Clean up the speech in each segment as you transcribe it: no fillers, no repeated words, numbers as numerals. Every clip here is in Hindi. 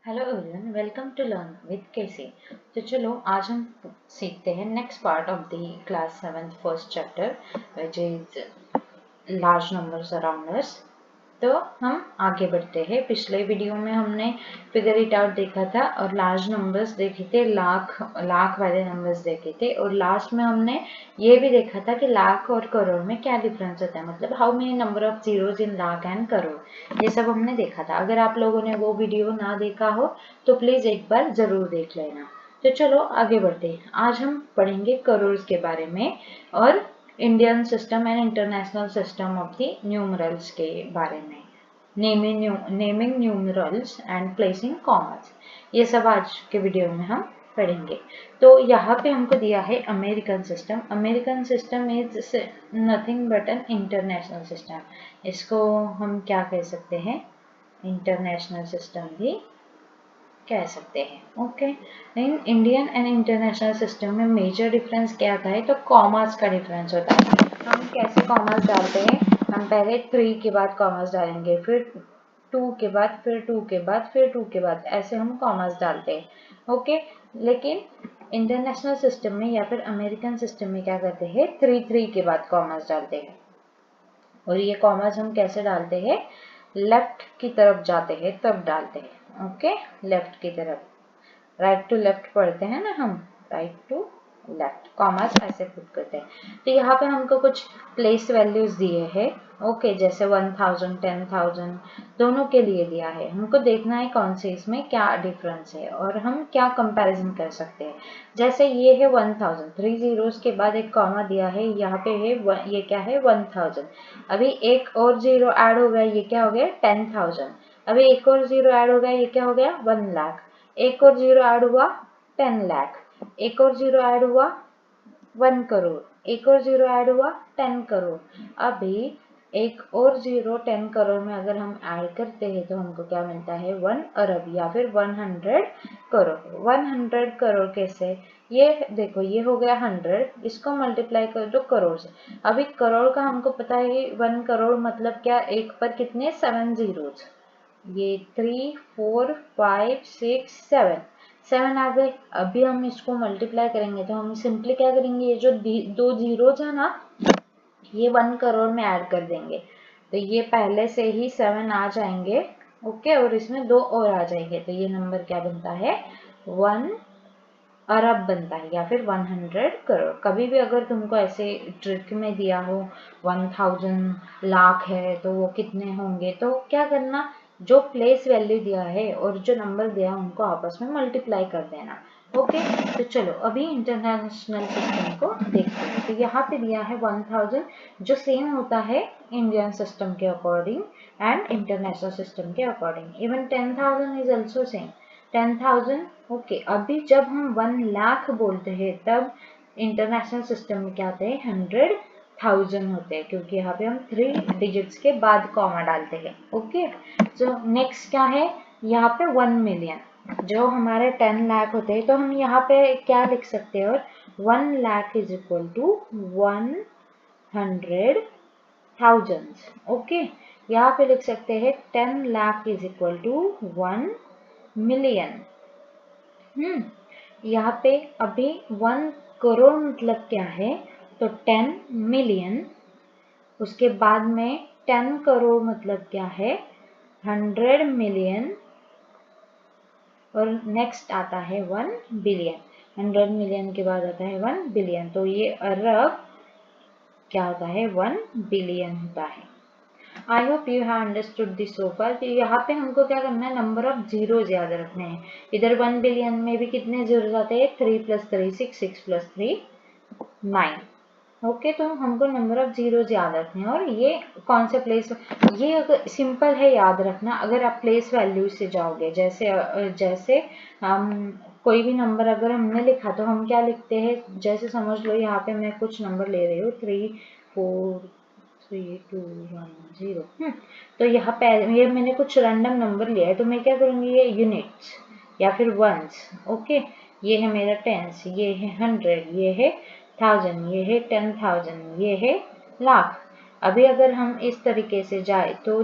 Hello everyone, welcome to learn with KC. तो चलो आज हम सीखते हैं next part of the class 7 first chapter which is large numbers around us. तो हम आगे बढ़ते हैं। पिछले वीडियो में हमने फिगर इट आउट देखा था और लार्ज नंबर्स देखे थे, लाख वाले नंबर्स देखे थे, और लास्ट में हमने ये भी देखा था कि लाख और करोड़ में क्या डिफरेंस होता है, मतलब how many number of zeros in lakh and crore, ये सब हमने देखा था। अगर आप लोगों ने वो वीडियो ना देखा हो तो प्लीज एक बार जरूर देख लेना। तो चलो आगे बढ़ते हैं। आज हम पढ़ेंगे करोड़ के बारे में और Indian system and international system of the numerals के बारे में, naming numerals and placing commerce, ये सब आज के वीडियो में हम पढ़ेंगे। तो यहाँ पे हमको दिया है American system. American system is nothing but an international system. इसको हम क्या कह सकते हैं, इंटरनेशनल सिस्टम भी कह सकते हैं। Okay, in Indian and international system में मेजर डिफरेंस क्या आता है, तो कॉमर्स का डिफरेंस होता है। हम कैसे कॉमर्स डालते हैं, हम पहले 3 के बाद कॉमर्स डालेंगे, फिर 2 के बाद, फिर 2 के बाद, फिर 2 के बाद, ऐसे हम कॉमर्स डालते हैं। ओके, लेकिन इंटरनेशनल सिस्टम में या फिर अमेरिकन सिस्टम में क्या करते हैं, 3 के बाद कॉमर्स डालते हैं। और ये कॉमर्स हम कैसे डालते हैं, लेफ्ट की तरफ जाते हैं तब डालते हैं। ओके, लेफ्ट की तरफ, राइट टू लेफ्ट पढ़ते हैं ना हम, राइट टू लेफ्ट, कॉमर्स ऐसे पुट करते हैं। तो यहाँ पे हमको कुछ प्लेस वैल्यूज दिए हैं। ओके, जैसे 1000, 10,000 दोनों के लिए दिया है। हमको देखना है कौन से इसमें क्या डिफरेंस है और हम क्या कंपैरिजन कर सकते हैं। जैसे ये है 1000, 3 जीरोस के बाद एक कॉमा दिया है, यहाँ पे है ये क्या है 1000। अभी एक और जीरो ऐड हो गया, ये क्या हो गया 10,000। अभी एक और जीरो ऐड हो गया, ये क्या हो गया 1 लाख। एक और जीरो ऐड हुआ 10 लाख। एक और जीरो ऐड हुआ 1 करोड़। एक और जीरो ऐड हुआ 10 करोड़। अभी एक और जीरो 10 करोड़ में अगर हम ऐड करते हैं तो हमको क्या मिलता है 1 अरब या फिर 100 करोड़। 100 करोड़ कैसे, ये देखो ये हो गया 100, इसको मल्टीप्लाई कर दो करोड़ से। अभी करोड़ का हमको पता है 1 करोड़ मतलब क्या, एक पर कितने 7 जीरोज, ये 3 4 5 6 7 आ गए। अभी हम इसको मल्टीप्लाई करेंगे तो हम सिंपली क्या करेंगे, ये जो दो जीरोज है ना, ये 1 करोड़ में ऐड कर देंगे तो ये पहले से ही 7 आ जाएंगे। ओके, और इसमें 2 और आ जाएंगे तो ये नंबर क्या बनता है 1 अरब बनता है या फिर 100 करोड़। कभी भी अगर तुमको ऐसे ट्रिक में दिया हो 1000 लाख है तो वो कितने होंगे, तो क्या करना, जो प्लेस वैल्यू दिया है और जो नंबर दिया उनको आपस में मल्टीप्लाई कर देना। ओके, तो चलो अभी इंटरनेशनल सिस्टम को देखते हैं। तो यहाँ पे दिया है 1000 जो सेम होता है इंडियन सिस्टम के अकॉर्डिंग एंड इंटरनेशनल सिस्टम के according. Even 10,000 is also same 10,000। Okay, अभी जब हम 1 लाख बोलते हैं तब इंटरनेशनल सिस्टम में क्या आते हैं 100,000 होते हैं, क्योंकि यहाँ पे हम 3 डिजिट्स के बाद कॉमा डालते हैं। ओके, तो नेक्स्ट क्या है, यहाँ पे 1 मिलियन, जो हमारे 10 लाख होते हैं तो हम यहाँ पे क्या लिख सकते हैं, और 1 lakh is equal to 100,000। Okay, यहाँ पे लिख सकते हैं 10 lakh is equal to 1 million. यहाँ पे अभी 1 करोड़ मतलब क्या है, तो 10 मिलियन, उसके बाद में 10 करोड़ मतलब क्या है 100 मिलियन, और नेक्स्ट आता है 1 बिलियन। 100 मिलियन के बाद आता है 1 बिलियन, तो ये अरब क्या होता है 1 बिलियन होता है। I hope you have understood this so far. तो यहाँ पे हमको क्या करना है, नंबर ऑफ जीरोज याद रखने हैं। इधर 1 बिलियन में भी कितने जीरोज आते हैं, 3 + 3 6, 6 + 3 9। ओके, तो हमको नंबर ऑफ जीरोज याद रखने हैं। और ये कौन से प्लेस, ये अगर सिंपल है याद रखना, अगर आप प्लेस वैल्यू से जाओगे, जैसे हम कोई भी नंबर अगर हमने लिखा तो हम क्या लिखते हैं, जैसे समझ लो यहाँ पे मैं कुछ नंबर ले रही हूँ 3 4 3 2 1 0। तो यहाँ पे ये मैंने कुछ रैंडम नंबर लिया है तो मैं क्या करूँगी, ये यूनिट्स या फिर वंस। ओके, ये है मेरा टेंस, ये है 100, ये है 1000, ये है 10,000, ये है लाख। अभी अगर हम इस तरीके से जाए तो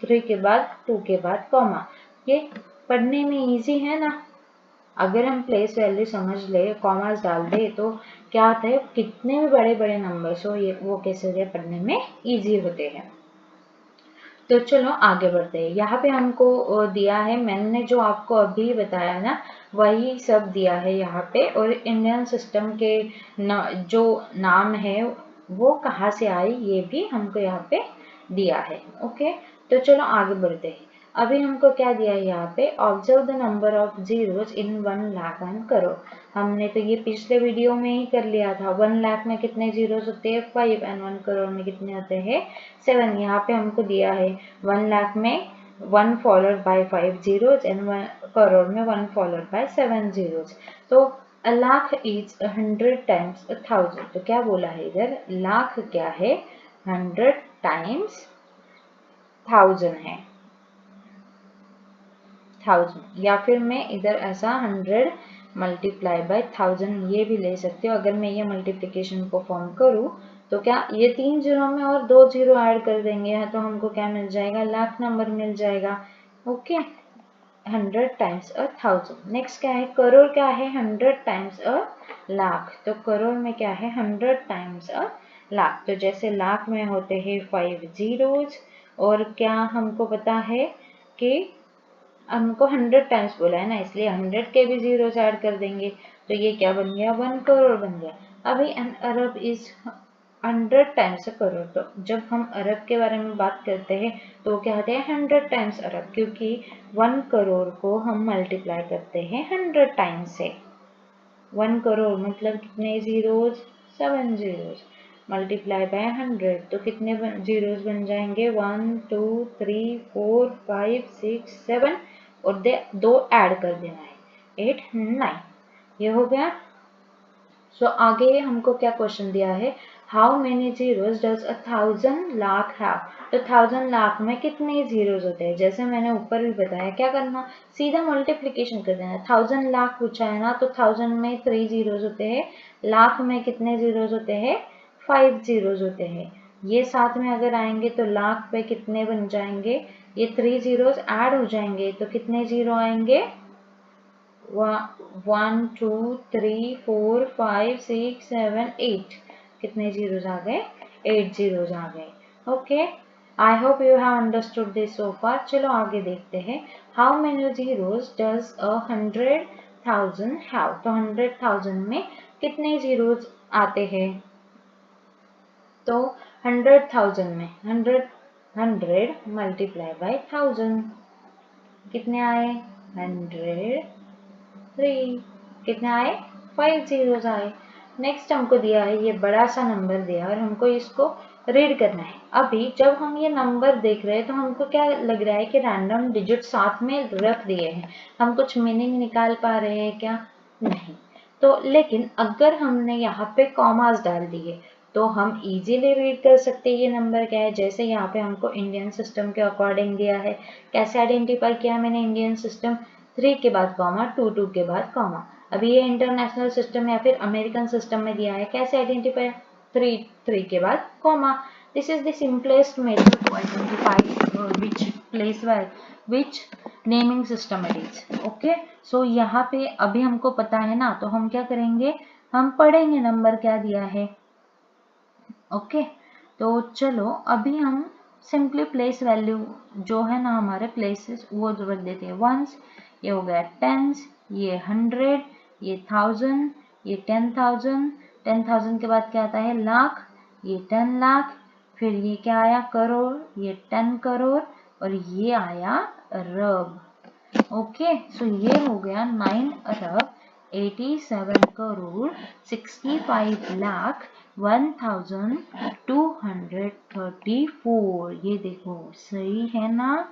3 के बाद 2 के बाद कॉमा, ये पढ़ने में इजी है ना। अगर हम प्लेस वैल्यू समझ ले, कॉमास डाल दे, तो क्या होता है, कितने भी बड़े बड़े नंबर्स हो ये वो कैसे होते हैं, पढ़ने में इजी होते हैं। तो चलो आगे बढ़ते हैं। यहाँ पे हमको दिया है, मैंने जो आपको अभी बताया ना वही सब दिया है यहाँ पे, और इंडियन सिस्टम के जो नाम है वो कहाँ से आई ये भी हमको यहाँ पे दिया है। ओके, तो चलो आगे बढ़ते हैं। अभी हमको क्या दिया है यहाँ पे, observe the number of zeros in 1 lakh and crore. हमने तो ये पिछले वीडियो में ही कर लिया था। 1 लाख में कितने जीरोस होते हैं, 5, एंड 1 करोड़ में कितने होते हैं, 7। यहाँ पे हमको दिया है 1 लाख में 1 followed by 5 zeros and 1 crore में 1 फॉलोड बाय 7 zeros। तो a lakh is 100 times 1000। तो क्या बोला है इधर, लाख क्या है, 100 टाइम्स 1000 है, 1000। या फिर मैं इधर ऐसा 100 मल्टीप्लाई बाय 1000 ये भी ले सकती हूँ। अगर मैं ये मल्टीप्लिकेशन परफॉर्म करूँ तो क्या ये 3 जीरो में और 2 जीरो ऐड कर देंगे तो हमको क्या मिल जाएगा, लाख नंबर मिल जाएगा। Okay, 100 times 1000। नेक्स्ट क्या है, करोड़ क्या है, 100 टाइम्स लाख। तो करोड़ में क्या है, 100 टाइम्स लाख। तो जैसे लाख में होते हैं 5 zeros, और क्या हमको पता है कि हमको 100 टाइम्स बोला है ना, इसलिए 100 के भी जीरोस ऐड कर देंगे। तो ये क्या बन गया, 1 करोड़ बन गया। अभी an Arab is 100 times crore. तो जब हम अरब के बारे में बात करते हैं तो क्या होते हैं, 100 टाइम्स अरब, क्योंकि 1 करोड़ को हम मल्टीप्लाई करते हैं 100 टाइम्स से। 1 करोड़ मतलब कितने जीरोज, 7 जीरोज, मल्टीप्लाई बाय 100 तो कितने जीरोज बन जाएंगे, 1 2 3 4 5 6 7, और दो ऐड कर देना है, 8 9, ये हो गया। सो आगे हमको क्या क्वेश्चन दिया है, how many zeros does 1000 lakh have. तो 1000 लाख में कितने जीरोज होते हैं, जैसे मैंने ऊपर भी बताया, क्या करना, सीधा मल्टीप्लिकेशन कर देना। 1000 लाख पूछा है ना, तो 1000 में 3 जीरोज होते हैं, लाख में कितने जीरोज होते हैं, 5 जीरोज होते हैं। ये साथ में अगर आएंगे तो लाख पे कितने बन जाएंगे, ये 3 जीरोज ऐड हो जाएंगे तो कितने जीरो आएंगे, 1 2 3 4 5 6 7 8, कितने जीरोज आ गए, 8 जीरोज आ गए। Okay, I hope you have understood this so far. चलो आगे देखते हैं, how many zeros does 100,000 have. तो 100,000 में कितने जीरोज आते हैं, तो 100,000 में 100 मल्टीप्लाई बाय 1000 कितने आए, 103, कितने आए, 5 जीरोज आए। नेक्स्ट हमको दिया है ये बड़ा सा नंबर दिया और हमको इसको रीड करना है। अभी जब हम ये नंबर देख रहे हैं तो हमको क्या लग रहा है कि रैंडम डिजिट साथ में रख दिए हैं, हम कुछ मीनिंग निकाल पा रहे हैं क्या, नहीं। तो लेकिन अगर हमने यहाँ पे कॉमास डाल दिए तो हम इजीली रीड कर सकते हैं ये नंबर क्या है। जैसे यहाँ पे हमको इंडियन सिस्टम के अकॉर्डिंग दिया है, कैसे आइडेंटिफाई किया मैंने इंडियन सिस्टम, 3 के बाद कॉमा, 2 2 के बाद कॉमा। अभी ये इंटरनेशनल सिस्टम या फिर अमेरिकन सिस्टम में दिया है, कैसे आइडेंटिफाई, 3 3 के बाद comma. This is the simplest method to identify which place which naming system it is. Okay, so यहाँ पे अभी हमको पता है ना, तो हम क्या करेंगे, हम पढ़ेंगे नंबर क्या दिया है। ओके, तो चलो अभी हम सिंपली प्लेस वैल्यू जो है ना हमारे प्लेसेस वो रख देते हैं। वंस, ये हो गया टेंस, ये 100, ये 1000, ये 10,000, 10,000 के बाद क्या आता है, लाख, ये 10 लाख, फिर ये क्या आया, करोड़, ये 10 करोड़, और ये आया अरब। ओके, सो ये हो गया 9 अरब 87 करोड़ 65 लाख 1234। ये देखो सही है ना।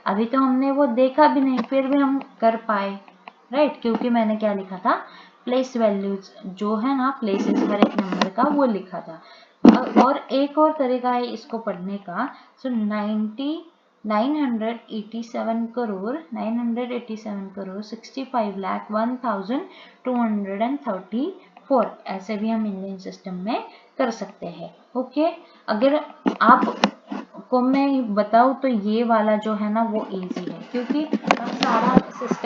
अभी तो हमने वो देखा भी नहीं फिर भी हम कर पाए, राइट, क्योंकि मैंने क्या लिखा था, प्लेस वैल्यूज जो है ना, प्लेसेस हर एक नंबर का वो लिखा था। और एक और तरीका है इसको पढ़ने का, सो 987 करोड़ 65 लाख 1234, ऐसे भी हम इंडियन सिस्टम में कर सकते हैं। ओके, अगर आप को मैं बताऊं तो ये वाला जो है ना वो इजी है, क्योंकि हम सारा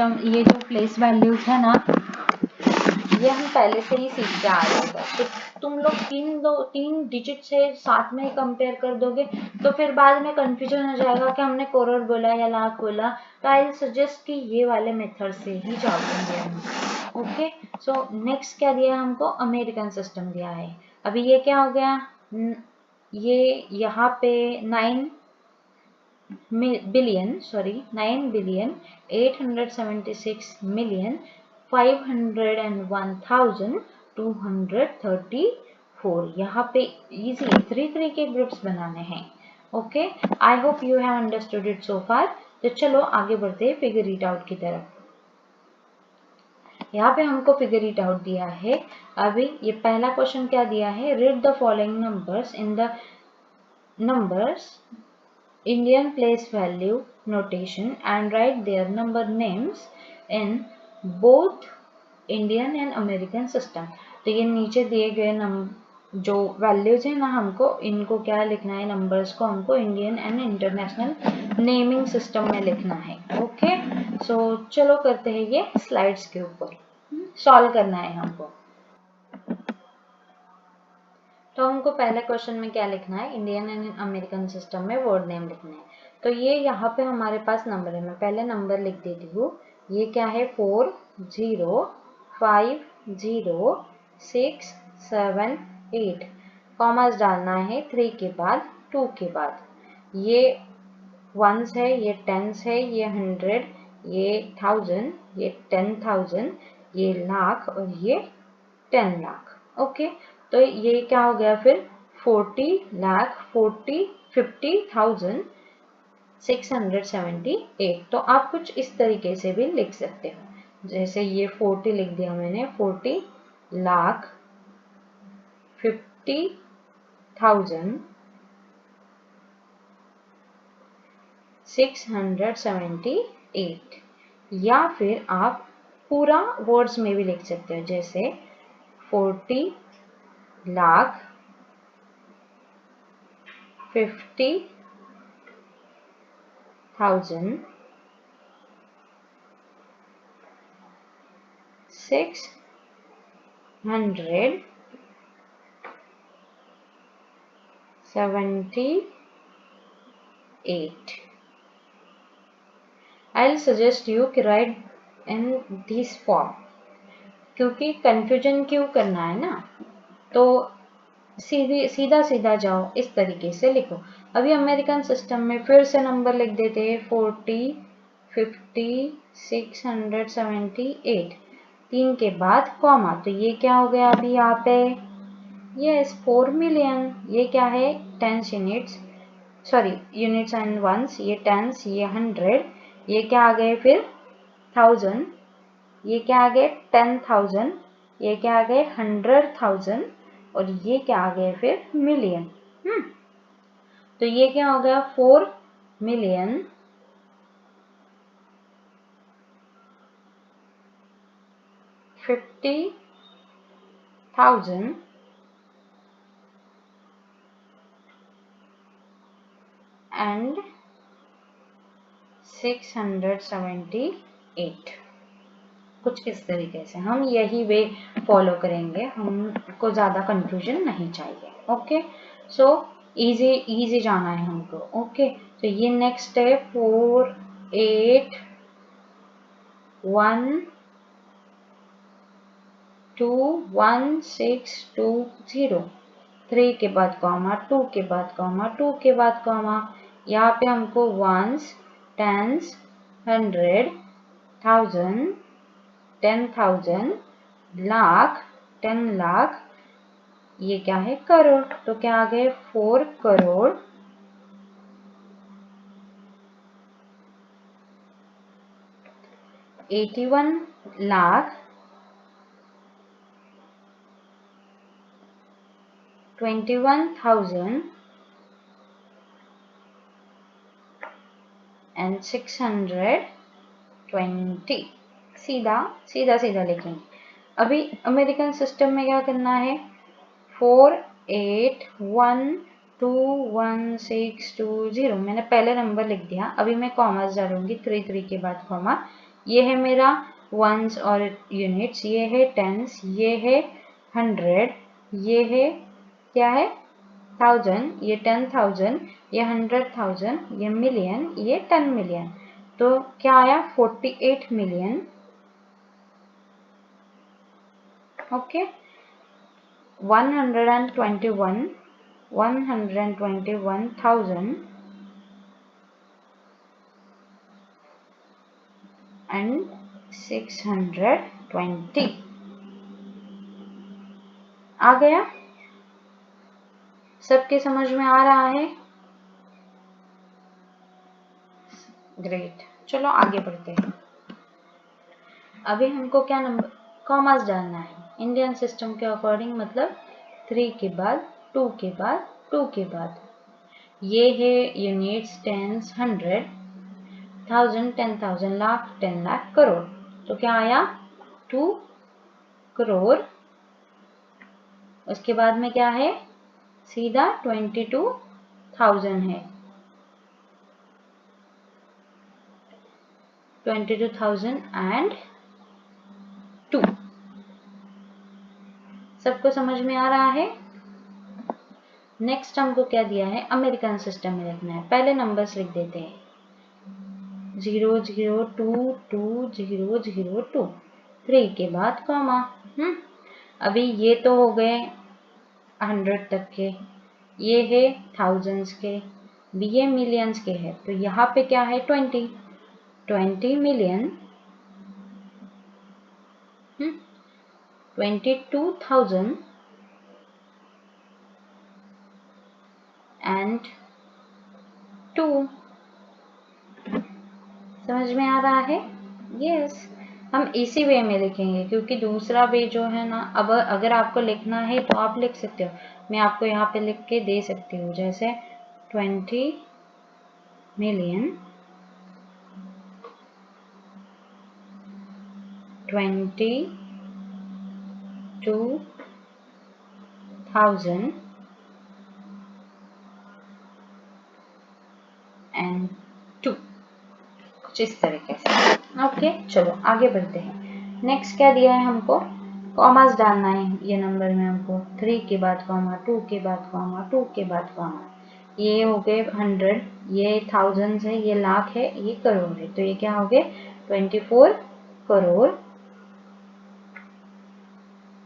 सिस्टम, ये जो प्लेस वैल्यूज है ना, ये हम पहले से ही सीख के आ रहे थे। तो तुम लोग तीन डिजिट से साथ में ही कंपेयर कर दोगे तो फिर बाद में कंफ्यूजन हो जाएगा कि हमने करोड़ बोला या लाख बोला। तो आई सजेस्ट कि ये वाले मेथड से ही जाओगे हम। ओके, सो नेक्स्ट क्या दिया हमको, अमेरिकन सिस्टम दिया है। अभी ये क्या हो गया, ये यहाँ पे 9 बिलियन 9,876,501,234। यहाँ पे इजी 3 के ग्रुप्स बनाने हैं। Okay, I hope you have understood it so far. तो चलो आगे बढ़ते हैं फिगर इट आउट की तरफ। यहाँ पे हमको फिगर इट आउट दिया है। अभी ये पहला क्वेश्चन क्या दिया है, read the following numbers in the numbers Indian place value notation and write their number names in both Indian and American system। तो ये नीचे दिए गए जो वैल्यूज है ना, हमको इनको क्या लिखना है, नंबर्स को हमको Indian and international naming system में लिखना है। ओके, सो चलो करते हैं ये स्लाइड्स के ऊपर, सॉल्व करना है हमको। तो हमको पहले क्वेश्चन में क्या लिखना है, इंडियन एंड अमेरिकन सिस्टम में वर्ड नेम लिखना है। तो ये यहाँ पे हमारे पास नंबर है, मैं पहले नंबर लिख देती हूँ। ये क्या है, 4050678। कॉमास डालना है 3 के बाद 2 के बाद। ये वंस है, ये टेंस है, ये 100, ये 1000, ये 10,000, ये लाख और ये 10 लाख। ओके, तो ये क्या हो गया फिर 40,50,678। तो आप कुछ इस तरीके से भी लिख सकते हो, जैसे ये 40 लिख दिया मैंने, 40,50,678। या फिर आप पूरा वर्ड्स में भी लिख सकते हो, जैसे 40,50,678। I'll suggest you to write in this form, क्योंकि कंफ्यूजन क्यों करना है ना, तो सीधा सीधा जाओ, इस तरीके से लिखो। अभी अमेरिकन सिस्टम में फिर से नंबर लिख देते हैं 40,50,678, 3 के बाद कॉमा। तो ये क्या हो गया अभी यहाँ पे, यस 4 मिलियन। ये क्या है, 10 units, sorry units and ones, ये 10, ये 100, ये क्या आ गए फिर 1000, ये क्या आ गए 10,000, ये क्या आ गए 100,000 और ये क्या आ गए फिर मिलियन। तो ये क्या हो गया 4,50,000 and 678। कुछ इस तरीके से हम यही वे फॉलो करेंगे, हमको ज़्यादा कंफ्यूजन नहीं चाहिए। ओके, सो इजी जाना है हमको। ओके, तो ये नेक्स्ट है 48121620। 3 के बाद कॉमा, 2 के बाद कॉमा, 2 के बाद कॉमा। यहाँ पे हमको वंस, टेंस, 100, 1000, 10,000, लाख, 10 लाख, ये क्या है करोड़। तो क्या आ गए 4 करोड़ 81 लाख 21,000 and 620। सीधा लिखेंगे। अभी अमेरिकन सिस्टम में क्या करना है, 48121620। मैंने पहले नंबर लिख दिया, अभी मैं कॉमास डालूंगी 3 के बाद कॉमा, ये है मेरा वंस और यूनिट्स, ये है टेंस, ये है 100, ये है क्या है 1000, ये 10,000, ये 100,000, ये मिलियन, ये 10 मिलियन। तो क्या आया 48 मिलियन। ओके 121,620 आ गया। सबके समझ में आ रहा है? ग्रेट। चलो आगे बढ़ते हैं। अभी हमको क्या नंबर कॉमास डालना है इंडियन सिस्टम के अकॉर्डिंग, मतलब 3 के बाद 2 के बाद 2 के बाद। ये है यूनिट्स, टेंस, 100, 1000, 10,000, लाख, 10 लाख, करोड़। तो क्या आया 2 करोड़। उसके बाद में क्या है सीधा 22,000 है, 22,002। सबको समझ में आ रहा है? नेक्स्ट हमको क्या दिया है अमेरिकन सिस्टम में लिखना है। पहले नंबर्स लिख देते हैं 0022002, 3 के बाद कॉमा। अभी ये तो हो गए 100 तक के, ये है थाउजेंड्स के, भी ये मिलियंस के है। तो यहाँ पे क्या है 20 मिलियन 22,000 and 2। समझ में आ रहा है? यस हम इसी वे में लिखेंगे, क्योंकि दूसरा वे जो है ना, अब अगर आपको लिखना है तो आप लिख सकते हो। मैं आपको यहाँ पे लिख के दे सकती हूँ, जैसे 20 मिलियन 22,000 and 2, कुछ इस तरीके से। ओके चलो आगे बढ़ते हैं। नेक्स्ट क्या दिया है हमको, कॉमास डालना है ये नंबर में हमको। 3 के बाद कॉमा, 2 के बाद कॉमा, 2 के बाद कॉमा। ये हो गए 100, ये थाउजेंड्स है, ये लाख है, ये करोड़ है। तो ये क्या हो गए 24 करोड़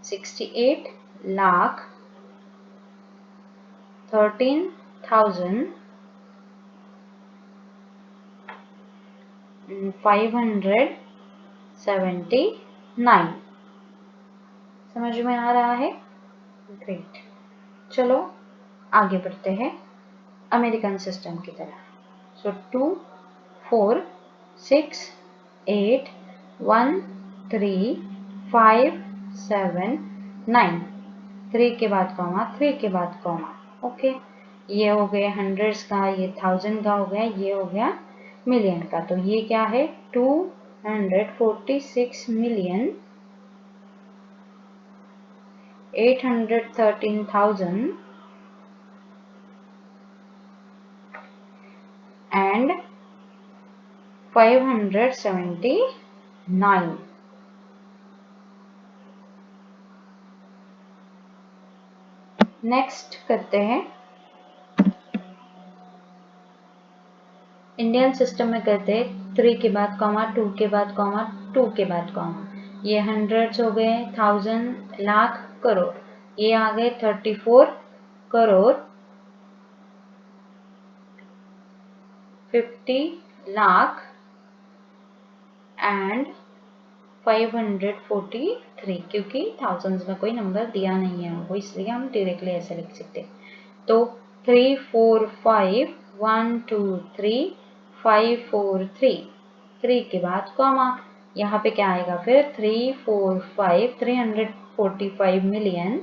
68 लाख 13,579। समझ में आ रहा है? ग्रेट। चलो आगे बढ़ते हैं अमेरिकन सिस्टम की तरह। सो 2 4 6 8 1 3 5 7 9, 3 के बाद कॉमा, 3 के बाद कॉमा। ओके ये हो गया हंड्रेड्स का, ये थाउजेंड का हो गया, ये हो गया मिलियन का। तो ये क्या है 246 मिलियन 813,000 and 579। नेक्स्ट करते हैं इंडियन सिस्टम में करते हैं 3 के बाद कॉमा, 2 के बाद कॉमा, 2 के बाद कॉमा। ये हंड्रेड्स हो गए, थाउजेंड, लाख, करोड़। ये आ गए 34 करोड़ 50 लाख एंड 543, क्योंकि थाउजेंड्स में कोई नंबर दिया नहीं है हमको, इसलिए हम डायरेक्टली ऐसे लिख सकते हैं। तो 3 4 5 1 2 3 5 4 3, 3 के बाद कॉमा। यहाँ पे क्या आएगा फिर 3 4 5 345 मिलियन।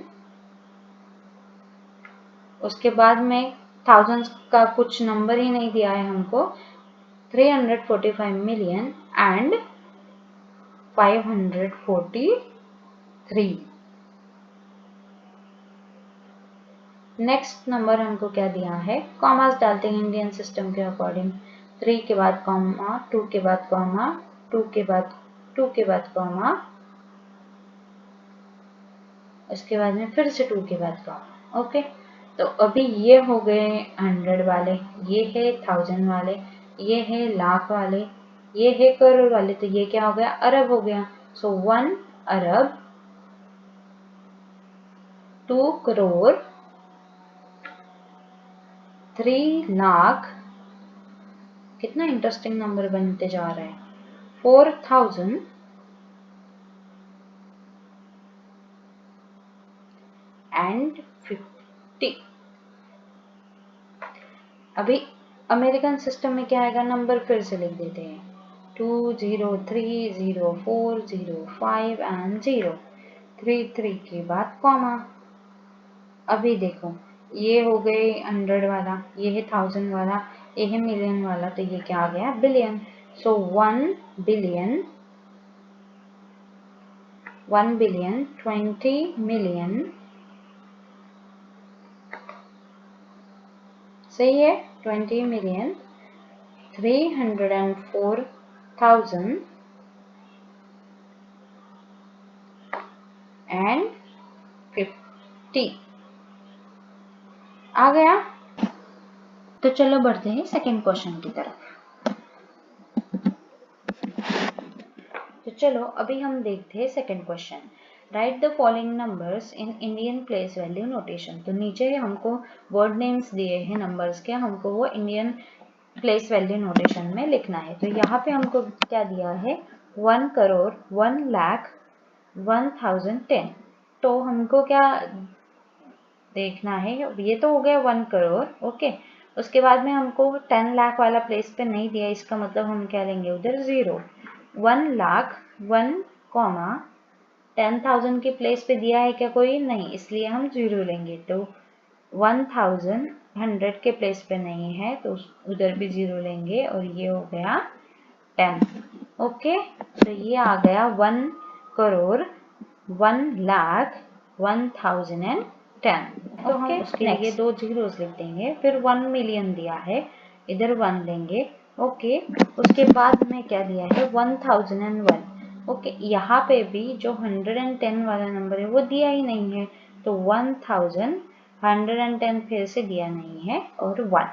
उसके बाद में थाउजेंड्स का कुछ नंबर ही नहीं दिया है हमको, 345 मिलियन एंड 543। नेक्स्ट नंबर हमको क्या दिया है, कॉमास डालते हैं इंडियन सिस्टम के अकॉर्डिंग। 3 के बाद कॉमा, 2 के बाद कॉमा, 2 के बाद कॉमा, उसके बाद में फिर से 2 के बाद कॉमा। ओके, तो अभी ये हो गए 100 वाले, ये है 1000 वाले, ये है लाख वाले, ये है करोड़ वाले, तो ये क्या हो गया, अरब हो गया। सो 1 अरब, 2 करोड़, 3 लाख, कितना इंटरेस्टिंग नंबर बनते जा रहा है, 4000 एंड 50। अभी अमेरिकन सिस्टम में क्या आएगा, नंबर फिर से लिख देते हैं, 2 0 3 0 4 0 5 एंड 0, 3 3 के बाद कॉमा। अभी देखो ये हो गए 100 वाला, ये है 1000 वाला, ये है मिलियन वाला, तो ये क्या आ गया, बिलियन। सो 1 बिलियन, 1 बिलियन, 20 मिलियन, सही है, 20 मिलियन, 304,000 एंड 50 आ गया। तो चलो बढ़ते हैं सेकंड क्वेश्चन की तरफ। तो चलो अभी हम देखते हैं second question. Right the following numbers in Indian place value notation. तो नीचे हमको वर्ड नेम्स दिए हैं नंबर्स के, हमको वो इंडियन प्लेस वैल्यू नोटेशन में लिखना है। तो यहाँ पे हमको क्या दिया है, 1 करोड़, 1 लाख, 1010। तो हमको क्या देखना है, ये तो हो गया 1 करोड़। ओके, उसके बाद में हमको 10 लाख वाला प्लेस पे नहीं दिया, इसका मतलब हम क्या लेंगे उधर 0। 1 लाख 1 कॉमा 10,000 के प्लेस पे दिया है क्या कोई, नहीं, इसलिए हम 0 लेंगे। तो 1000 100 के प्लेस पे नहीं है तो उधर भी 0 लेंगे, और ये हो गया 10। ओके, तो ये आ गया 1 करोड़, 1 लाख, 1010। तो हम उसके लिए 2 जीरोस लिख देंगे, फिर 1 मिलियन दिया है, इधर 1 लेंगे। ओके, उसके बाद में क्या दिया है, 1001। ओके, यहाँ पे भी जो 110 वाला नंबर है वो दिया ही नहीं है, तो 1110 फिर से दिया नहीं है, और 1,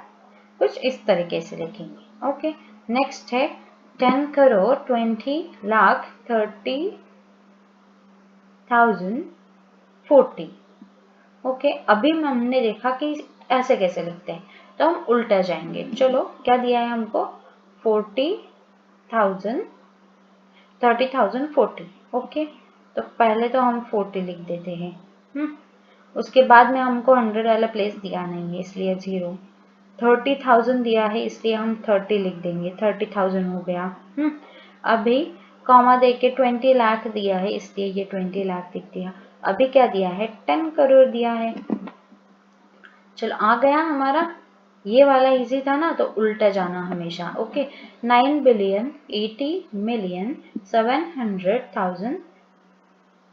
कुछ इस तरीके से लिखेंगे। ओके, नेक्स्ट है 10 करोड़, 20 लाख, 30,000, 40। ओके, अभी हमने देखा कि ऐसे कैसे लिखते हैं, तो हम उल्टा जाएंगे। चलो, क्या दिया है हमको, 40,000, 30,000, 40। ओके, तो पहले तो हम 40 लिख देते हैं। उसके बाद में हमको 100 वाला प्लेस दिया नहीं है, इसलिए 0। 30,000 दिया है, इसलिए हम 30 लिख देंगे, 30,000 हो गया। अभी कॉमा दे के 20 लाख दिया है, इसलिए ये 20 लाख लिख दिया। अभी क्या दिया है, 10 करोड़ दिया है। चलो, आ गया हमारा, ये वाला इजी था ना, तो उल्टा जाना हमेशा। Okay, 9 billion, 80 million, 700,000,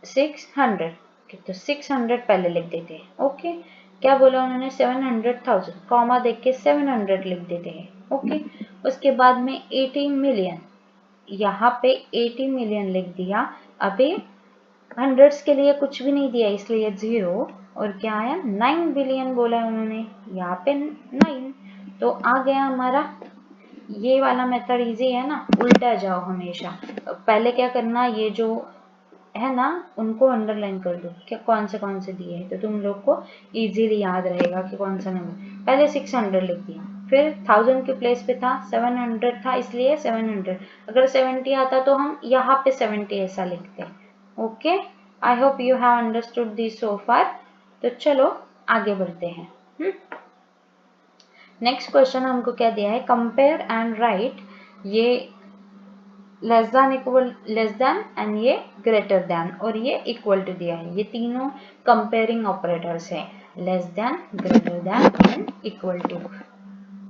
600। तो 600 पहले लिख देते हैं। ओके, क्या बोला उन्होंने, 700,000, कॉमा देख के 700 लिख देते हैं। ओके, उसके बाद में 80 मिलियन, यहाँ पे 80 मिलियन लिख दिया। अभी हंड्रेड्स के लिए कुछ भी नहीं दिया, इसलिए 0, और क्या आया, 9 बिलियन बोला उन्होंने, यहाँ पे 9। तो आ गया हमारा, ये वाला मेथड इजी है ना, उल्टा जाओ हमेशा। पहले क्या करना, ये जो है ना उनको अंडरलाइन कर दो, क्या कौन से दिए हैं, तो तुम लोग को इजीली याद रहेगा कि कौन सा नंबर। पहले 600 लिख दिया, फिर 1000 के प्लेस पे था 700 था, इसलिए 700। अगर 70 आता तो हम यहाँ पे 70 ऐसा लिखते हैं। Okay, I hope you have understood this so far. तो चलो आगे बढ़ते हैं। नेक्स्ट क्वेश्चन हमको क्या दिया है, कंपेयर एंड राइट, ये लेस देन एंड ये ग्रेटर देन, और ये इक्वल टू दिया है। ये तीनों कंपेयरिंग ऑपरेटर्स हैं, less than, greater than and equal to.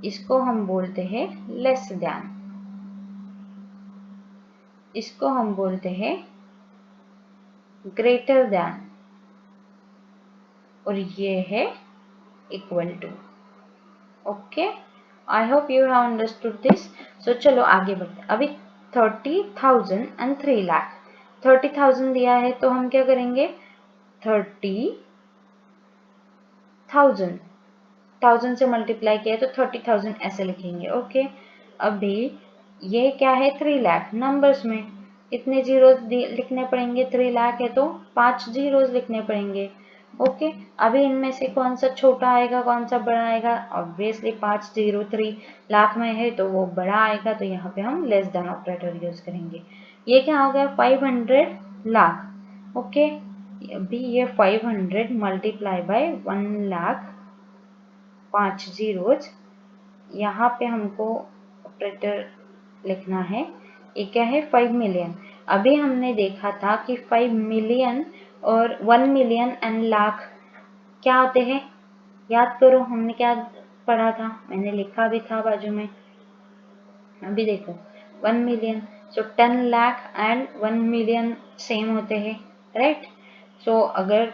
इसको हम बोलते हैं लेस देन, इसको हम बोलते हैं ग्रेटर देन, और ये है equal to. Okay, I hope you have understood this. So चलो आगे बढ़ते। अभी 30,000 and 3 लाख। 30,000 दिया है तो हम क्या करेंगे, 30,000 1000 से मल्टीप्लाई किया तो 30,000 ऐसे लिखेंगे। ओके, अभी ये क्या है, 3 लाख। नंबर्स में कितने जीरोस लिखने पड़ेंगे, 3 लाख है तो 5 जीरोस लिखने पड़ेंगे। ओके, अभी इनमें से कौन सा छोटा आएगा कौन सा बड़ा आएगा, ऑब्वियसली 5 0 3 लाख में है तो वो बड़ा आएगा, तो यहाँ पे हम लेस देन ऑपरेटर यूज करेंगे। ये क्या हो गया, 500 लाख। ओके, अभी ये 500 मल्टीप्लाई बाय 1 लाख, 5 जीरोज, यहाँ पे हमको ऑपरेटर लिखना है। ये क्या है, 5 मिलियन। अभी हमने देखा था कि 5 मिलियन और 1 मिलियन एंड लाख क्या होते हैं, याद करो हमने क्या पढ़ा था, मैंने लिखा भी था बाजू में। अभी देखो 1 million, so 10 lakh and 1 million same होते हैं, राइट। सो अगर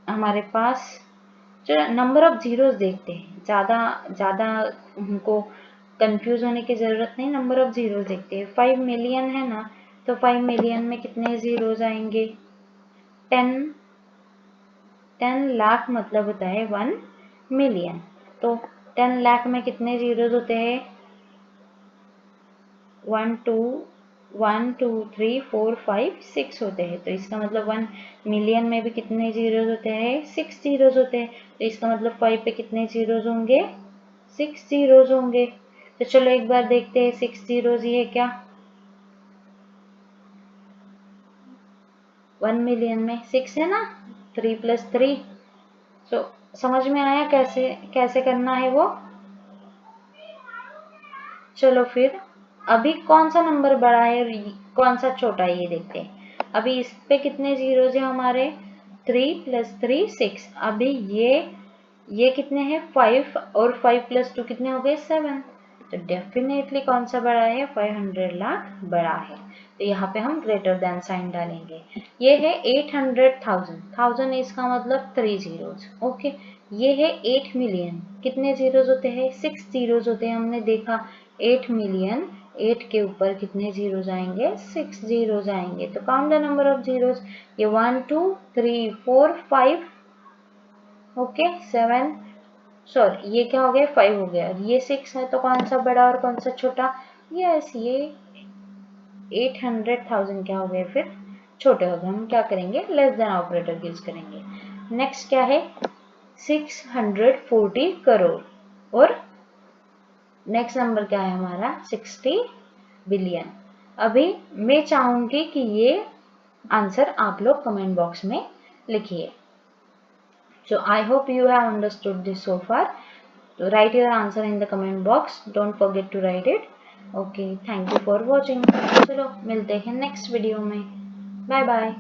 हमारे पास, चलो नंबर ऑफ जीरोस देखते हैं, ज़्यादा हमको कंफ्यूज होने की ज़रूरत नहीं, नंबर ऑफ जीरोस देखते हैं। 5 मिलियन है ना, तो 5 मिलियन में कितने जीरोस आएंगे, 10 लाख मतलब होता है 1 मिलियन। तो 10 लाख में कितने जीरोस होते हैं, 1 2 3 4 5 6 होते हैं। तो इसका मतलब 1 मिलियन में भी कितने जीरोस होते हैं, 6 जीरोस होते हैं। तो इसका मतलब 5 पे कितने जीरोस होंगे, 6 जीरोस होंगे। तो चलो एक बार देखते हैं 6 जीरोस ये क्या, 1 मिलियन में 6 है ना, 3 + 3। तो समझ में आया कैसे कैसे करना है वो। चलो फिर अभी कौन सा नंबर बड़ा है और कौन सा छोटा है ये देखते हैं। अभी इस पे कितने जीरोस है हमारे, 3 + 3 6। अभी ये कितने हैं, 5, और 5 + 2 कितने हो गए, 7। तो डेफिनेटली कौन सा बड़ा है, 500 लाख बड़ा है। तो यहाँ पे हम ग्रेटर देन साइन डालेंगे। ये है 800,000, 1000 इसका मतलब 3 जीरोस। ओके, ये है 8 मिलियन, कितने जीरोस होते हैं, 6 जीरोस होते हैं। हमने देखा 8 मिलियन, 8 के ऊपर कितने जीरोस आएंगे, 6 जीरोस आएंगे। तो count the number of zeros, ये 1 2 3 4 5, ओके 7, सॉरी ये क्या हो गया, 5 हो गया, ये 6 है तो कौन सा बड़ा और कौन सा छोटा, यस ये 800,000 क्या हो गए, फिर छोटे हो गए। हम क्या करेंगे, लेस देन ऑपरेटर यूज करेंगे। नेक्स्ट क्या है, 640 करोड़, और नेक्स्ट नंबर क्या है हमारा, 60 बिलियन। अभी मैं चाहूंगी कि ये आंसर आप लोग कमेंट बॉक्स में लिखिए। So I hope you have understood this so far. So write your answer in the comment box. Don't forget to write it. Okay, thank you for watching. चलो मिलते हैं नेक्स्ट वीडियो में, बाय बाय।